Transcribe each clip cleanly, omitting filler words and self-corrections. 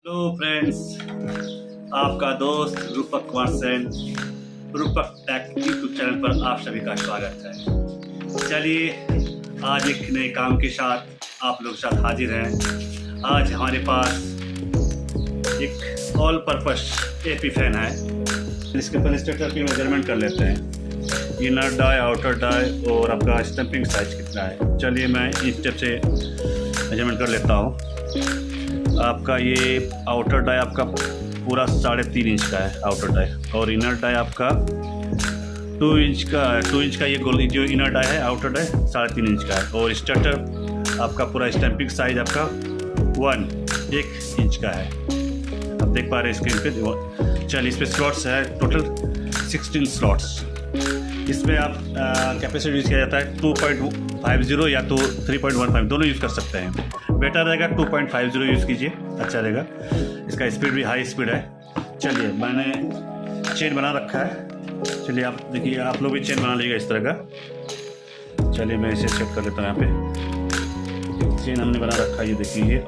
Hello friends, आपका दोस्त रूपक कुमार सेन रूपक टेक यूट्यूब चैनल पर आप सभी का स्वागत है। चलिए आज एक नए काम के साथ आप लोग के साथ हाजिर हैं। आज हमारे पास एक ऑल पर्पस एपी फैन है। इसके पहले स्ट्रक्चर की मेजरमेंट कर लेते हैं, इनर डाई आउटर डाई और आपका स्टैंपिंग साइज कितना है। चलिए मैं इस स्टेप से मेजरमेंट कर लेता हूँ। आपका ये आउटर डाई आपका पूरा 3.5 इंच का है आउटर डाई, और इनर डाई आपका 2 इंच का ये गोल जो इनर डाई है आउटर डाई 3.5 इंच का है, और स्टार्टर आपका पूरा स्टैंपिंग साइज आपका 1 इंच का है। आप देख पा रहे हैं स्क्रीन पे। चलिए इस पर स्लॉट्स है टोटल 16 स्लॉट्स। इसमें आप कैपेसिटी यूज़ किया जाता है 2.50 या तो 3.15, दोनों यूज़ कर सकते हैं। बेटर रहेगा 2.50 यूज़ कीजिए, अच्छा रहेगा। इसका स्पीड भी हाई स्पीड है। चलिए मैंने चेन बना रखा है। चलिए आप देखिए, आप लोग भी चेन बना लीजिएगा इस तरह का। चलिए मैं इसे सेट कर लेता हूँ। यहाँ पे चेन हमने बना रखा है, ये देखिए ये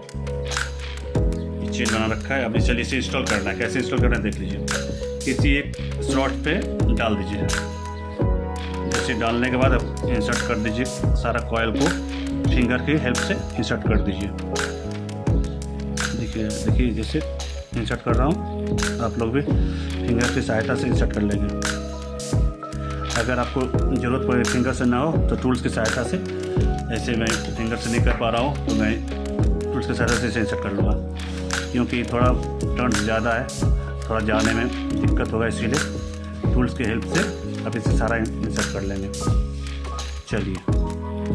चेन बना रखा है। अभी चलिए इसे इंस्टॉल करना है। कैसे इंस्टॉल करना है देख लीजिए। किसी एक स्लॉट पे डाल दीजिए। जैसे डालने के बाद आप इंसर्ट कर दीजिए सारा कॉयल को, फिंगर की हेल्प से इंसर्ट कर दीजिए। देखिए जैसे इंसर्ट कर रहा हूँ, आप लोग भी फिंगर की सहायता से इंसर्ट कर लेंगे। अगर आपको ज़रूरत पड़े फिंगर से ना हो तो टूल्स की सहायता से, ऐसे मैं फिंगर से नहीं कर पा रहा हूँ तो मैं टूल्स की सहायता से इसे इंसर्ट कर लूँगा, क्योंकि थोड़ा टर्न ज़्यादा है, थोड़ा जाने में दिक्कत होगा, इसीलिए टूल्स की हेल्प से आप इसे सारा इंसर्ट कर लेंगे। चलिए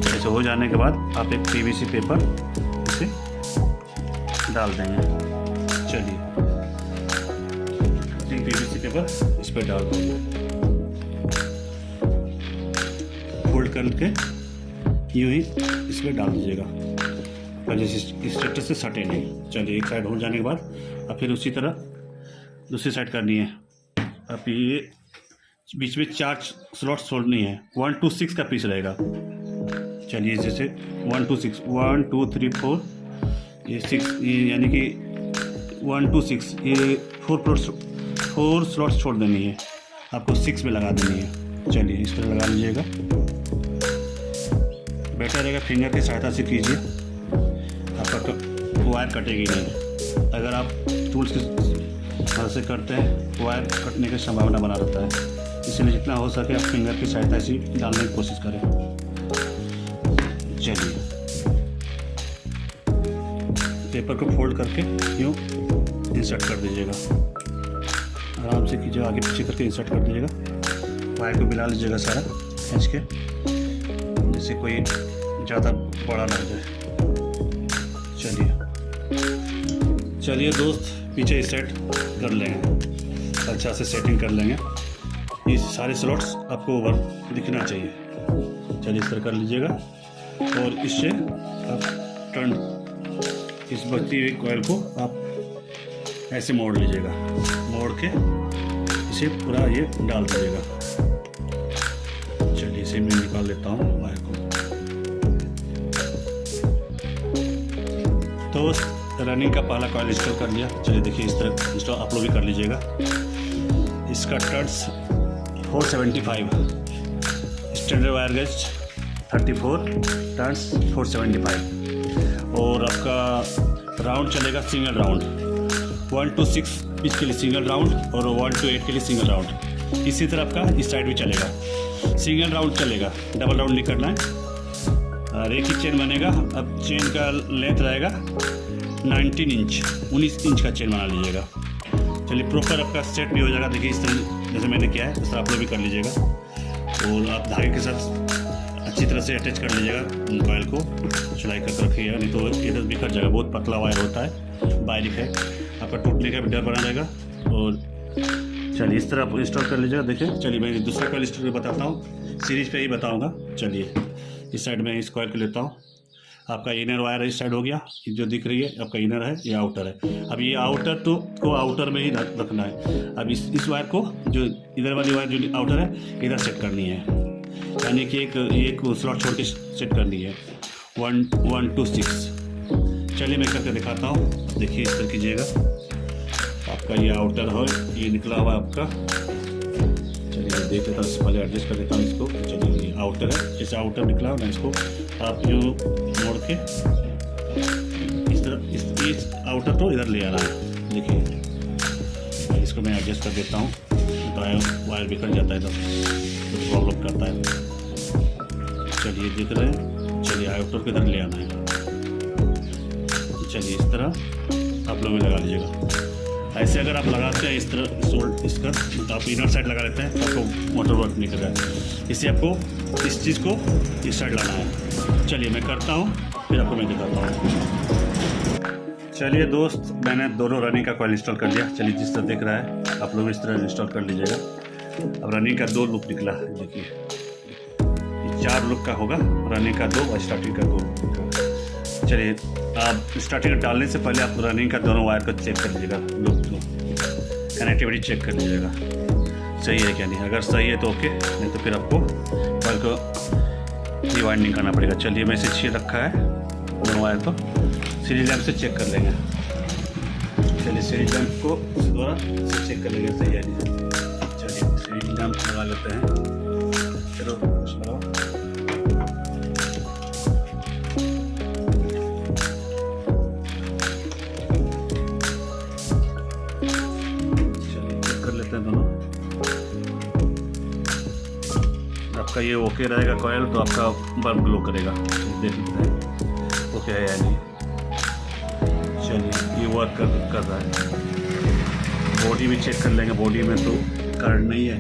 ऐसे हो जाने के बाद आप एक पीवीसी पेपर इसे डाल देंगे। चलिए पीवीसी पेपर इस पर डाल देंगे, फोल्ड करके यूँ ही इस पर डाल दीजिएगा, जैसे स्ट्रक्चर से सटे नहीं। चलिए एक साइड हो जाने के बाद अब फिर उसी तरह दूसरी साइड करनी है। अब ये बीच में 4 स्लॉट्स छोड़नी है। 1 to 6 का पीस रहेगा। चलिए जैसे 1 to 6, 1 2 3 4, ये 6, ये यानी कि 1 to 6, ये 4 स्लॉट्स छोड़ देनी है, आपको 6 में लगा देनी है। चलिए इस तरह लगा लीजिएगा। बेटर रहेगा फिंगर की सहायता से कीजिए, आपका वायर कटेगी नहीं। अगर आप टूल्स की मदद से करते हैं वायर कटने की संभावना बना रहता है, इसलिए जितना हो सके आप फिंगर की सहायता से डालने की कोशिश करें। चलिए पेपर को फोल्ड करके यूँ इंसर्ट कर दीजिएगा, आराम से कीजिए, आगे पीछे करके इंसर्ट कर दीजिएगा। वायर को मिला लीजिएगा सारा खींच के, जिससे कोई ज़्यादा बड़ा ना हो जाए। चलिए दोस्त पीछे सेट कर लेंगे, अच्छा से सेटिंग कर लेंगे। ये सारे स्लॉट्स आपको ओवर दिखना चाहिए। चलिए इस तरह कर लीजिएगा, और इससे आप टर्न इस बचती हुई कॉइल को आप ऐसे मोड़ लीजिएगा, मोड़ के इसे पूरा ये डाल दीजिएगा। चलिए इसे मैं निकाल लेता हूँ वायर को। तो रनिंग का पहला कॉइल इंस्टॉल कर लिया। चलिए देखिए इस तरह इंस्टॉल आप लोग भी कर लीजिएगा। इसका turns 475, standard wire gauge 34 turns 475, और आपका राउंड चलेगा सिंगल राउंड, 1 to 6 पिच के लिए सिंगल राउंड और 1 to 8 के लिए सिंगल राउंड। इसी तरह आपका इस साइड भी चलेगा, सिंगल राउंड चलेगा, डबल राउंड नहीं करना है। और एक ही चेन बनेगा। अब चेन का लेंथ रहेगा 19 इंच का चेन बना लीजिएगा। चलिए प्रॉपर आपका सेट भी हो जाएगा। देखिए इस तरह जैसे मैंने किया है उस तरह आप लोग भी कर लीजिएगा, और आप धागे के साथ अच्छी तरह से अटैच कर लीजिएगा कॉइल को, सिलाई कर रखिएगा, नहीं तो इधर बिखर जाएगा। बहुत पतला वायर होता है, बारीक है, आपका टूटने का भी डर बना रहेगा। और चलिए इस तरह आप इंस्टॉल कर लीजिएगा। देखिए चलिए मैं दूसरा कॉइल इंस्टॉल बताता हूँ, सीरीज पे ही बताऊँगा। चलिए इस साइड में इस कॉइल को लेता हूँ। आपका इनर वायर इस साइड हो गया, जो दिख रही है आपका इनर है, ये आउटर है। अब ये आउटर को आउटर में ही रखना है। अब इस वायर को, जो इधर वाली वायर जो आउटर है, इधर सेट करनी है, यानी कि एक स्लॉट छोड़ के सेट करनी है। 1 to 6 चलिए मैं करके दिखाता हूँ। देखिए इस तरह कीजिएगा। आपका ये आउटर है, ये निकला हुआ है आपका। चलिए देख लेता हूँ, पहले एडजस्ट कर देता हूँ इसको। चलिए ये आउटर है, जैसे आउटर निकला है ना, इसको आप यूँ मोड़ के इस तरह इस आउटर को इधर ले आना है। देखिए इसको मैं एडजस्ट कर देता हूँ, तो वायर बिखर जाता है तो प्रॉब्लम करता है। चलिए देख रहे हैं, चलिए आउटर को इधर ले आना है। चलिए इस तरह आप लोग में लगा लीजिएगा। ऐसे अगर आप लगाते हैं इस तरह इसका, तो आप इनर साइड लगा लेते हैं तो आपको मोटर वर्क नहीं कर रहा है। इससे आपको इस चीज़ को इस साइड लाना है। चलिए मैं करता हूँ, फिर आपको मैं दिखाता हूँ। चलिए दोस्त, मैंने दोनों रनिंग का कॉइल इंस्टॉल कर लिया। चलिए जिस तरह देख रहा है आप लोग इस तरह इंस्टॉल कर लीजिएगा। अब रनिंग का 2 लूप निकला, देखिए 4 लूप का होगा। रनिंग का 2 और स्टार्टिंग का 2 लूप का। चलिए आप स्टार्टिंग डालने से पहले आप रनिंग का दोनों वायर को चेक कर लीजिएगा, लूप कनेक्टिविटी चेक कर लीजिएगा सही है क्या नहीं। अगर सही है तो ओके, नहीं तो फिर आपको कॉइल को रिवाइंडिंग करना पड़ेगा। चलिए मैं इसे छील रखा है, दोनों वायर को सीरीज लैम्प से चेक कर लेंगे। चलिए सीरीज लैम्प को द्वारा चेक कर लेंगे सही है नहीं। चलिए सीरीज लैम्प लगा लेते हैं। चलो लगाओ। चलिए चेक कर लेते हैं दोनों। आपका ये ओके रहेगा कॉइल तो आपका बल्ब ग्लो करेगा। देख लेते हैं ओके है या नहीं। चलिए ये वर्क कर रहा है। बॉडी भी चेक कर लेंगे, बॉडी में तो करंट नहीं है।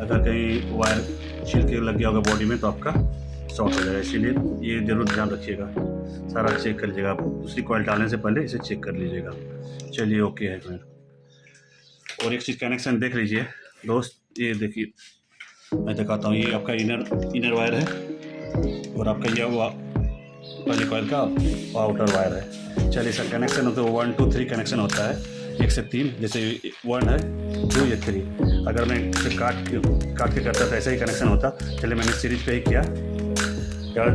अगर कहीं वायर छिलके लग गया होगा बॉडी में तो आपका शॉर्ट हो जाएगा, इसीलिए ये ज़रूर ध्यान रखिएगा। सारा चेक कर लीजिएगा, आप दूसरी कॉइल डालने से पहले इसे चेक कर लीजिएगा। चलिए ओके है फिर। और एक चीज़ कनेक्शन देख लीजिए दोस्त, ये देखिए मैं दिखाता हूँ। ये आपका इनर वायर है और आपका ये पहली कॉइल का आउटर वायर है। चलिए सर कनेक्शन होता है 1 2 3 कनेक्शन होता है, 1 से 3। जैसे 1 है 2 या 3। अगर मैं इसे काट के करता था ऐसा ही कनेक्शन होता। चलिए मैंने सीरीज पे ही किया, यार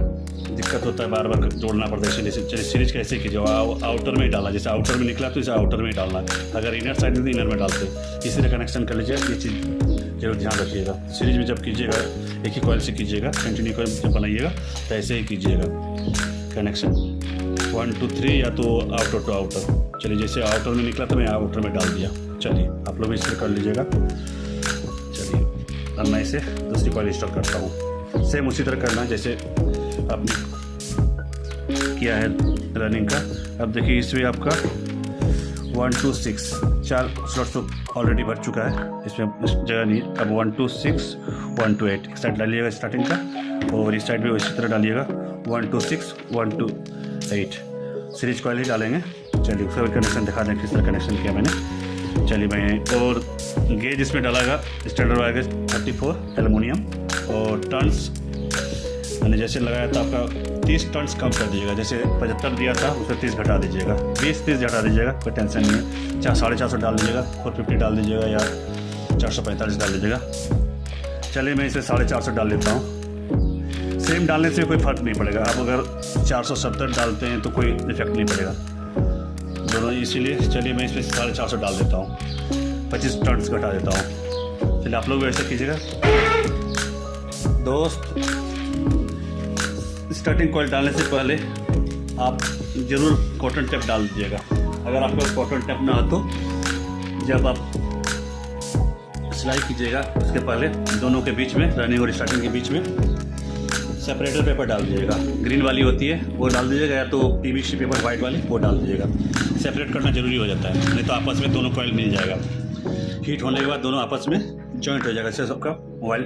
दिक्कत होता है बार बार जोड़ना पड़ता है, इसलिए चलिए सीरीज कैसे कीजिए। आउटर में ही डालना, जैसे आउटर में निकला तो इसे आउटर में ही डालना है। अगर इनर साइड में तो इनर में डालते, इसी तरह कनेक्शन कर लीजिए। ये चीज़ जरूर ध्यान रखिएगा। सीरीज में जब कीजिएगा एक ही कॉइल से कीजिएगा, कंटिन्यू कॉइल जब बनाइएगा तो ऐसे ही कीजिएगा कनेक्शन 1 2 3 या तो आउटर टू आउटर। चलिए जैसे आउटर में निकला तो मैं आउटर में डाल दिया। चलिए आप लोग भी इस तरह कर लीजिएगा। चलिए अब मैं इसे दूसरी कॉइल इंस्टॉल करता हूँ। सेम उसी तरह करना है जैसे आपने किया है रनिंग का। अब देखिए इसमें आपका 1 2 6 4 स्लॉट्स तो ऑलरेडी भर चुका है, इसमें इस जगह नहीं। अब 1 2 6 1 2 8 एक साइड डालिएगा स्टार्टिंग का, और इस साइड भी उसी तरह डालिएगा 1 2 6 1 2 8। सीरीज कॉइल ही डालेंगे। चलिए उसका भी कनेक्शन दिखा दें किस तरह कनेक्शन किया मैंने। चलिए मैं और गेज इसमें डालेगा स्टैंडर्ड वायर गेज 34 एलुमिनियम। और टर्न्स मैंने जैसे लगाया था आपका 30 टर्न्स कम कर दीजिएगा। जैसे 75 दिया था उसमें 30 घटा दीजिएगा, 20-30 घटा दीजिएगा, कोई टेंशन नहीं है। 450 डाल दीजिएगा, 450 डाल दीजिएगा या 445 डाल दीजिएगा। चलिए मैं इसे 450 डाल देता हूँ। सेम डालने से कोई फ़र्क नहीं पड़ेगा। आप अगर 470 डालते हैं तो कोई इफेक्ट नहीं पड़ेगा दोनों, इसीलिए चलिए मैं इसमें 450 डाल देता हूँ, 25 टर्न्स घटा देता हूँ। चलिए आप लोग ऐसा कीजिएगा दोस्त। स्टार्टिंग कॉइल डालने से पहले आप ज़रूर कॉटन टेप डाल दीजिएगा। अगर आपके पास कॉटन टेप ना हो तो जब आप सिलाई कीजिएगा उसके पहले दोनों के बीच में, रनिंग और स्टार्टिंग के बीच में सेपरेटर पेपर डाल दीजिएगा। ग्रीन वाली होती है वो डाल दीजिएगा, या तो पीवीसी पेपर वाइट वाली वो डाल दीजिएगा। सेपरेट करना ज़रूरी हो जाता है, नहीं तो आपस में दोनों कॉइल मिल जाएगा। हीट होने के बाद दोनों आपस में जॉइंट हो जाएगा, इससे सबका मोबाइल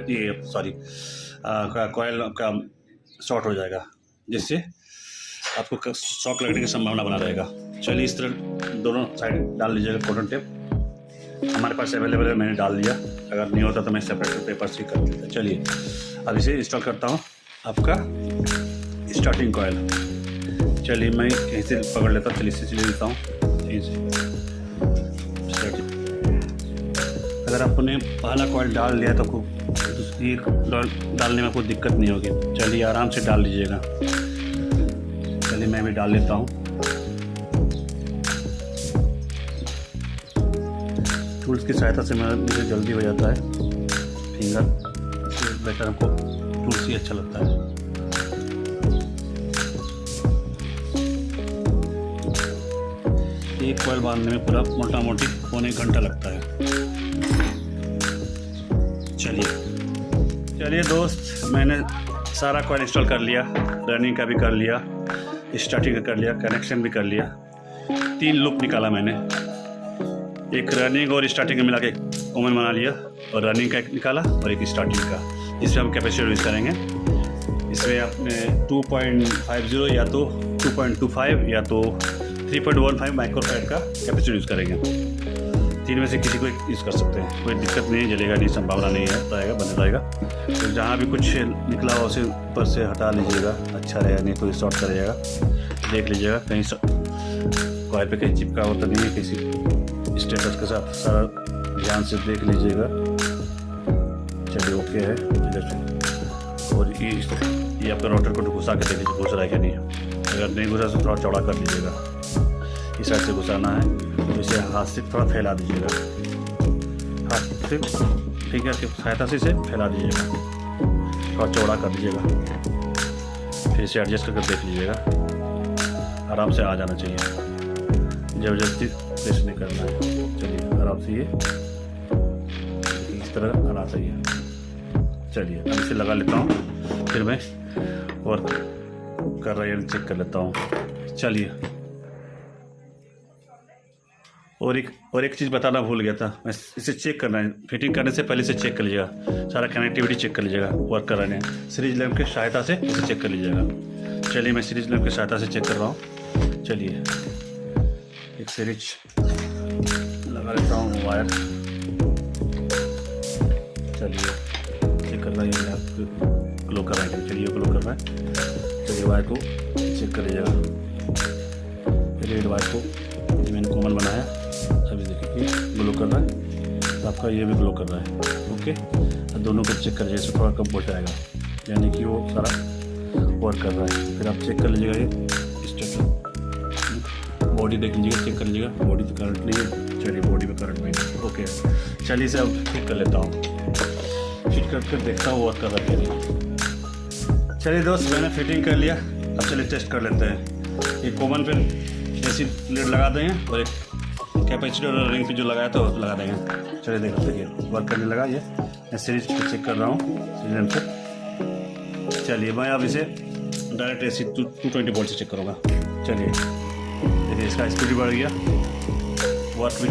कॉइल का शॉर्ट हो जाएगा, जिससे आपको शॉक लगने की संभावना बना रहेगा। चलिए इस तरह दोनों साइड डाल लीजिएगा कॉटन टेप। हमारे पास अवेलेबल है, मैंने डाल दिया। अगर नहीं होता तो मैं सेपरेट पेपर से कर देता। चलिए अब इसे इंस्टॉल करता हूँ आपका स्टार्टिंग कॉइल। चलिए मैं कहीं से पकड़ लेता हूँ, चलिए इसे ले लेता हूँ कहीं से। अगर आपने पहला कॉइल डाल लिया तो दूसरी डालने में कोई दिक्कत नहीं होगी। चलिए आराम से डाल लीजिएगा। चलिए मैं भी डाल लेता हूँ। टूल्स की सहायता से मुझे जल्दी हो जाता है फिंगर, इससे बेटर हमको टूल्स ही अच्छा लगता है। एक कॉइल बांधने में पूरा मोटा मोटी पौने घंटा लगता है। चलिए दोस्त, मैंने सारा कॉइल इंस्टॉल कर लिया, रनिंग का भी कर लिया, स्टार्टिंग का कर लिया, कनेक्शन भी कर लिया। 3 लूप निकाला मैंने, एक रनिंग और स्टार्टिंग का मिला के कॉमन बना लिया, और रनिंग का एक निकाला और एक स्टार्टिंग का। इसमें हम कैपेसिटर यूज़ करेंगे। इसमें आपने 2.50 या तो 2.25 या तो 3.15 माइक्रोफैराड का कैपेसिटर यूज़ करेंगे। 3 में से किसी को यूज़ कर सकते हैं, कोई दिक्कत नहीं, जलेगा नहीं, संभावना नहीं है, रहेगा, बने रहेगा। तो जहाँ भी कुछ निकला हो उसे ऊपर से हटा लीजिएगा, अच्छा रहेगा, नहीं तो शॉर्ट करेगा। देख लीजिएगा कहीं कॉइल पे कहीं चिपका हो तो नहीं है, किसी स्टेटस के साथ सारा ध्यान से देख लीजिएगा। चलिए ओके है इधर से। और ये आपका रोटर को घुसा के देख लीजिए घुस रहा है क्या नहीं। अगर नहीं घुसा तो थोड़ा चौड़ा कर लीजिएगा, इस साइड से घुसाना है, तो इसे हाथ से थोड़ा फैला दीजिएगा, हाथ से फिंगर की सहायता से इसे फैला दीजिएगा, थोड़ा चौड़ा कर दीजिएगा। फिर इसे एडजस्ट करके देख लीजिएगा, आराम से आ जाना चाहिए, ज़बरदस्ती प्रेस नहीं करना है। चलिए आराम से ये इस तरह आना चाहिए। चलिए अब इसे लगा लेता हूँ, फिर मैं वर्क कर रहा है चेक कर लेता हूँ। चलिए और एक चीज़ बताना भूल गया था, मैं इसे चेक करना है, फिटिंग करने से पहले इसे चेक कर लीजिएगा, सारा कनेक्टिविटी चेक कर लीजिएगा। वर्क कर रहे हैं सीरीज लैंप की सहायता से इसे चेक कर लीजिएगा। चलिए मैं सीरीज लैंप की सहायता से चेक कर रहा हूँ। चलिए एक सीरीज लगा लेता हूँ वायर। चलिए चेक कर रहा है, आप ग्लो कर रहे हैं, चलिए ग्लो कर रहा है। चलिए वायर को चेक कर लीजिएगा, रेड वायर को मैंने कॉमन बनाया, अभी देखिए ग्लो कर रहा है, तो आपका ये भी ग्लो कर रहा है। ओके, तो दोनों को चेक कर लीजिए, इससे थोड़ा कम हो जाएगा, यानी कि वो सारा वर्क कर रहा है। फिर आप चेक कर लीजिएगा, ये स्टेटस बॉडी देख लीजिएगा, चेक कर लीजिएगा, बॉडी तो करंट नहीं है। चलिए बॉडी में करंट नहीं है। ओके, चलिए इसे अब फिट कर लेता हूँ, फिट करके देखता हूँ वर्क कर रहा है नहीं। चलिए दोस्त, मैंने फिटिंग कर लिया, अब चलिए टेस्ट कर लेते हैं। एक कॉमन पे ऐसी प्लेट लगा देंगे और एक कैपेसिटर और रिंग पे जो लगाया था वो लगा देंगे। चलिए देखिए वर्क करने लगा। ये मैं सीरीज पे चेक कर रहा हूँ सीरीज से। चलिए मैं अब इसे डायरेक्ट AC 220 वोल्ट से चेक करूँगा। चलिए देखिए इसका स्पीड बढ़ गया, वर्क भी